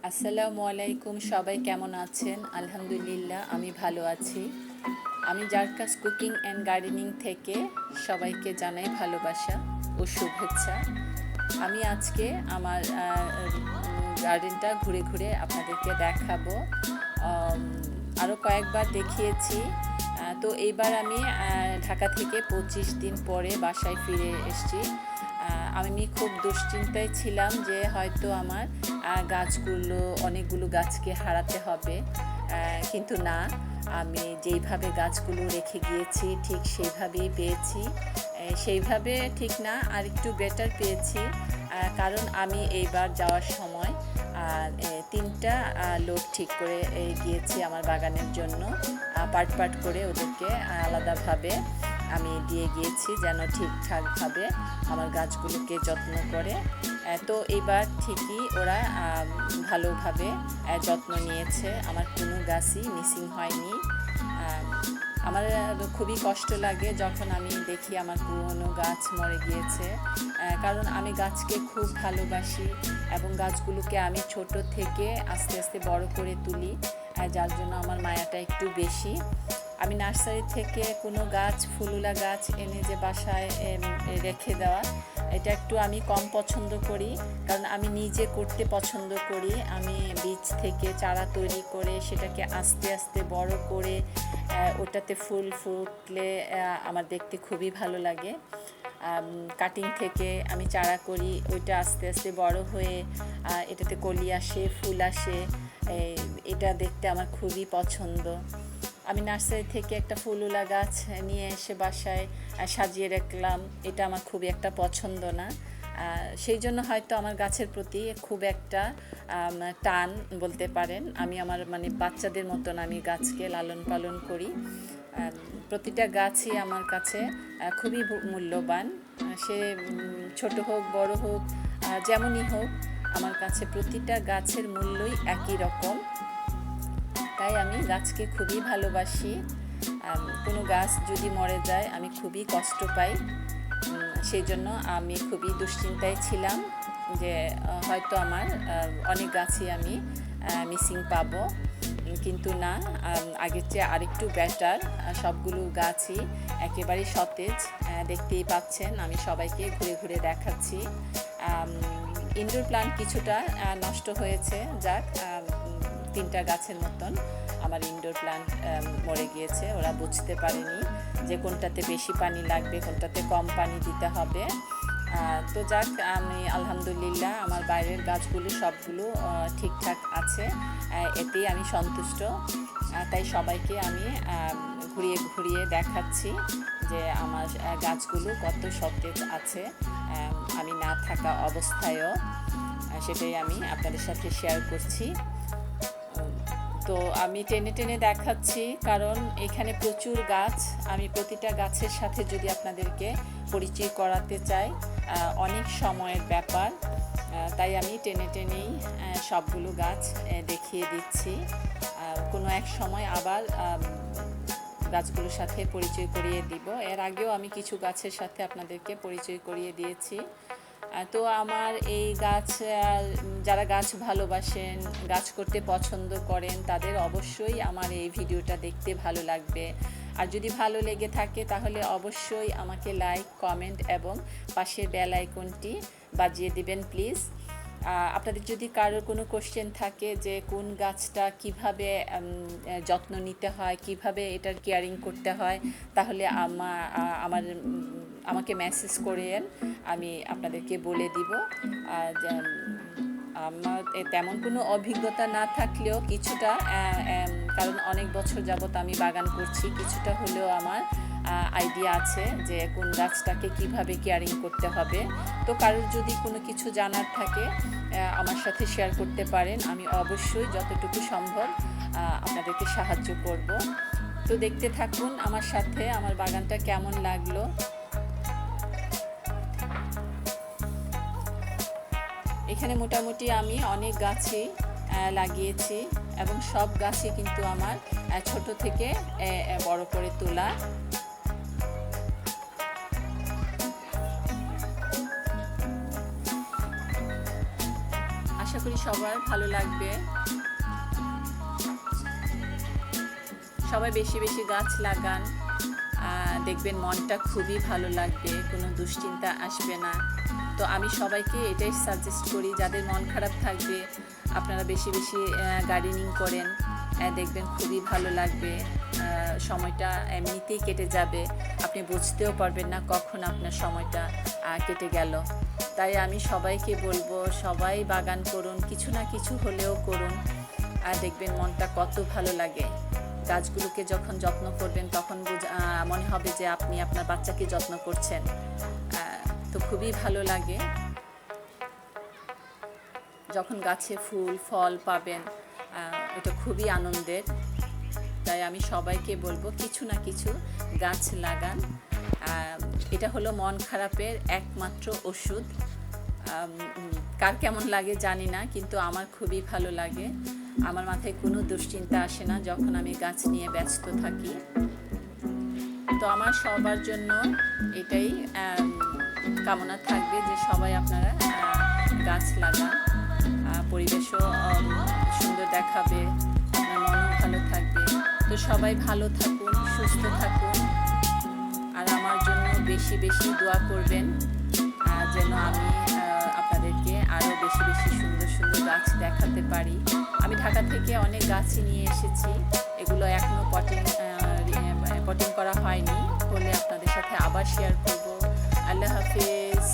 আসসালামু আলাইকুম, সবাই কেমন আছেন? আলহামদুলিল্লাহ আমি ভালো আছি। আমি জারকাস কুকিং অ্যান্ড গার্ডেনিং থেকে সবাইকে জানাই ভালোবাসা ও শুভেচ্ছা। আমি আজকে আমার গার্ডেনটা ঘুরে ঘুরে আপনাদেরকে দেখাবো। আরও কয়েকবার দেখিয়েছি। তো এইবার আমি ঢাকা থেকে 25 দিন পরে বাসায় ফিরে এসেছি। আমি খুব দুশ্চিন্তায় ছিলাম যে হয়তো আমার গাছগুলো অনেকগুলো গাছকে হারাতে হবে, কিন্তু না, আমি যেইভাবে গাছগুলো রেখে গিয়েছি ঠিক সেইভাবেই পেয়েছি। সেইভাবে ঠিক না, আর একটু বেটার পেয়েছি, কারণ আমি এইবার যাওয়ার সময় 3টা লোক ঠিক করে গিয়েছি আমার বাগানের জন্য। পার্ট পার্ট করে ওদেরকে আলাদাভাবে আমি দিয়ে গিয়েছি যেন ঠিকঠাকভাবে আমার গাছগুলোকে যত্ন করে। তো এবার ঠিকই ওরা ভালোভাবে যত্ন নিয়েছে, আমার কোনো গাছই মিসিং হয়নি। আমার খুবই কষ্ট লাগে যখন আমি দেখি আমার পুরনো গাছ মরে গিয়েছে, কারণ আমি গাছকে খুব ভালোবাসি এবং গাছগুলোকে আমি ছোট থেকে আস্তে আস্তে বড় করে তুলি, যার জন্য আমার মায়াটা একটু বেশি। আমি নার্সারি থেকে কোনো গাছ, ফুলুলা গাছ এনে যে বাসায় রেখে দেওয়া, এটা একটু আমি কম পছন্দ করি, কারণ আমি নিজে করতে পছন্দ করি। আমি বীজ থেকে চারা তৈরি করে সেটাকে আস্তে আস্তে বড় করে ওটাতে ফুল ফুটলে আমার দেখতে খুবই ভালো লাগে। কাটিং থেকে আমি চারা করি, ওইটা আস্তে আস্তে বড় হয়ে এটাতে কলি আসে, ফুল আসে, এটা দেখতে আমার খুবই পছন্দ। আমি নার্সারি থেকে একটা ফুলুলা গাছ নিয়ে এসে বাসায় সাজিয়ে রাখলাম, এটা আমার খুবই একটা পছন্দ না। সেই জন্য হয়তো আমার গাছের প্রতি খুব একটা টান বলতে পারেন। আমি আমার বাচ্চাদের মতন আমি গাছকে লালন পালন করি। প্রতিটা গাছই আমার কাছে খুবই মূল্যবান, সে ছোট হোক বড় হোক যেমনই হোক, আমার কাছে প্রতিটা গাছের মূল্যই একই রকম। তাই আমি গাছকে খুবই ভালোবাসি। কোনো গাছ যদি মরে যায় আমি খুবই কষ্ট পাই। সেই জন্য আমি খুবই দুশ্চিন্তায় ছিলাম যে হয়তো আমার অনেক গাছই আমি মিসিং পাবো, কিন্তু না, আগের চেয়ে আরেকটু বেটার। সবগুলো গাছই একেবারেই সতেজ, দেখতেই পাচ্ছেন। আমি সবাইকে ঘুরে ঘুরে দেখাচ্ছি। ইনডোর প্লান্ট কিছুটা নষ্ট হয়েছে, যাক, 3টা গাছের মতন আমার ইনডোর প্লান্ট মরে গিয়েছে। ওরা বুঝতে পারেনি যে কোনটাতে বেশি পানি লাগবে, কোনটাতে কম পানি দিতে হবে। তো যাক, আমি আলহামদুলিল্লাহ আমার বাইরের গাছগুলো সবগুলো ঠিকঠাক আছে, এতেই আমি সন্তুষ্ট। তাই সবাইকে আমি ঘুরিয়ে ঘুরিয়ে দেখাচ্ছি যে আমার গাছগুলো কত সতেজ আছে, আমি না থাকা অবস্থায়ও। সেটাই আমি আপনাদের সাথে শেয়ার করছি। তো আমি টেনে টেনে দেখাচ্ছি কারণ এখানে প্রচুর গাছ। আমি প্রতিটা গাছের সাথে যদি আপনাদেরকে পরিচয় করাতে চাই, অনেক সময়ের ব্যাপার, তাই আমি টেনে টেনেই সবগুলো গাছ দেখিয়ে দিচ্ছি। কোনো এক সময় আবার গাছগুলোর সাথে পরিচয় করিয়ে দিব। এর আগেও আমি কিছু গাছের সাথে আপনাদেরকে পরিচয় করিয়ে দিয়েছি। তো আমার এই গাছ, যারা গাছ ভালোবাসেন, গাছ করতে পছন্দ করেন, তাদের অবশ্যই আমার এই ভিডিওটা দেখতে ভালো লাগবে। আর যদি ভালো লেগে থাকে তাহলে অবশ্যই আমাকে লাইক, কমেন্ট এবং পাশের বেল আইকনটি বাজিয়ে দিবেন প্লিজ। আপনাদের যদি কারোর কোনো কোশ্চেন থাকে যে কোন গাছটা কিভাবে যত্ন নিতে হয়, কিভাবে এটার কেয়ারিং করতে হয়, তাহলে আমাকে মেসেজ করেন, আমি আপনাদেরকে বলে দিব। আমার তেমন কোনো অভিজ্ঞতা না থাকলেও কিছুটা, কারণ অনেক বছর যাবত আমি বাগান করছি, কিছুটা হলেও আমার আইডিয়া আছে যে কোন গাছটাকে কিভাবে কেয়ারিং করতে হবে। তো কারোর যদি কোনো কিছু জানার থাকে আমার সাথে শেয়ার করতে পারেন, আমি অবশ্যই যতটুকু সম্ভব আপনাদেরকে সাহায্য করব। তো দেখতে থাকুন আমার সাথে আমার বাগানটা কেমন লাগলো। এখানে মোটামুটি আমি অনেক গাছই লাগিয়েছি এবং সব গাছই কিন্তু আমার ছোট থেকে বড় করে তোলা। আশা করি সবার ভালো লাগবে। সবাই বেশি বেশি গাছ লাগান, দেখবেন মনটা খুবই ভালো লাগবে, কোনো দুশ্চিন্তা আসবে না। তো আমি সবাইকে এটাই সাজেস্ট করি, যাদের মন খারাপ থাকবে আপনারা বেশি বেশি গার্ডেনিং করেন, দেখবেন খুবই ভালো লাগবে। সময়টা এমনিতেই কেটে যাবে, আপনি বুঝতেও পারবেন না কখন আপনার সময়টা কেটে গেল। তাই আমি সবাইকে বলবো, সবাই বাগান করুন, কিছু না কিছু হলেও করুন, আর দেখবেন মনটা কত ভালো লাগে। গাছগুলোকে যখন যত্ন করবেন তখন মনে হবে যে আপনি আপনার বাচ্চাকে যত্ন করছেন, তো খুবই ভালো লাগে। যখন গাছে ফুল ফল পাবেন এটা খুবই আনন্দের। তাই আমি সবাইকে বলবো কিছু না কিছু গাছ লাগান, এটা হলো মন খারাপের একমাত্র ওষুধ। কার কেমন লাগে জানি না, কিন্তু আমার খুবই ভালো লাগে। আমার মাথায় কোনো দুশ্চিন্তা আসে না যখন আমি গাছ নিয়ে ব্যস্ত থাকি। তো আমার সবার জন্য এটাই কামনা থাকবে যে সবাই আপনারা গাছ লাগান, পরিবেশও সুন্দর দেখাবে, আপনার মনও ভালো থাকবে। তো সবাই ভালো থাকুন, সুস্থ থাকুন, আর আমার জন্য বেশি বেশি দোয়া করবেন যেন আমি আপনাদেরকে আরও বেশি বেশি সুন্দর সুন্দর গাছ দেখাতে পারি। আমি ঢাকা থেকে অনেক গাছই নিয়ে এসেছি, এগুলো এখনও পটিং করা হয়নি, হলে আপনাদের সাথে আবার শেয়ার করব। আল্লাহ হাফেজ।